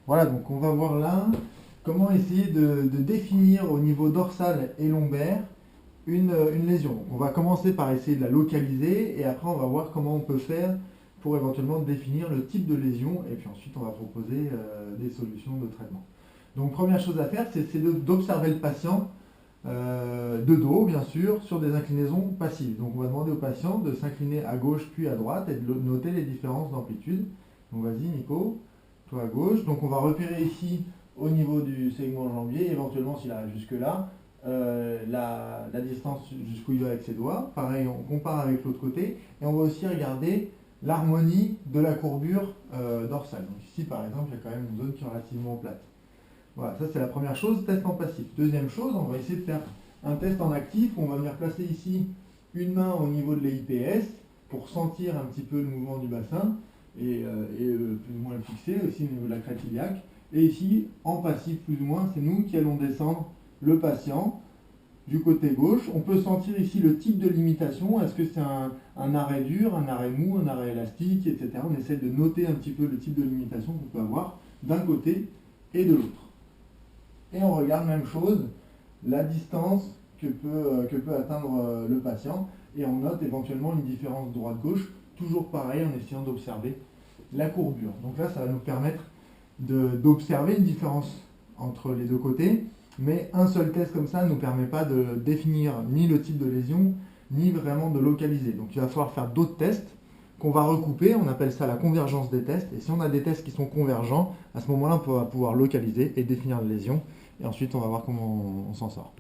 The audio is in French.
Voilà, donc on va voir là comment essayer de définir au niveau dorsal et lombaire une lésion. Donc, on va commencer par essayer de la localiser et après on va voir comment on peut faire pour éventuellement définir le type de lésion et puis ensuite on va proposer des solutions de traitement. Donc première chose à faire, c'est d'observer le patient de dos, bien sûr, sur des inclinaisons passives. Donc on va demander au patient de s'incliner à gauche puis à droite et de noter les différences d'amplitude. Donc vas-y Nico, toi à gauche. Donc on va repérer ici au niveau du segment jambier, éventuellement s'il arrive jusque-là, la distance jusqu'où il va avec ses doigts. Pareil, on compare avec l'autre côté et on va aussi regarder l'harmonie de la courbure dorsale. Donc ici par exemple, il y a quand même une zone qui est relativement plate. Voilà, ça c'est la première chose, test en passif. Deuxième chose, on va essayer de faire un test en actif. On va venir placer ici une main au niveau de l'IPS pour sentir un petit peu le mouvement du bassin et plus ou moins le fixer aussi au niveau de la crête iliaque. Et ici, en passif plus ou moins, c'est nous qui allons descendre le patient du côté gauche. On peut sentir ici le type de limitation. Est-ce que c'est un arrêt dur, un arrêt mou, un arrêt élastique, etc. On essaie de noter un petit peu le type de limitation qu'on peut avoir d'un côté et de l'autre. Et on regarde même chose, la distance que peut atteindre le patient et on note éventuellement une différence droite-gauche, toujours pareil en essayant d'observer la courbure. Donc là, ça va nous permettre d'observer une différence entre les deux côtés, mais un seul test comme ça ne nous permet pas de définir ni le type de lésion, ni vraiment de localiser. Donc il va falloir faire d'autres tests qu'on va recouper, on appelle ça la convergence des tests, et si on a des tests qui sont convergents, à ce moment-là on va pouvoir localiser et définir la lésion, et ensuite on va voir comment on s'en sort.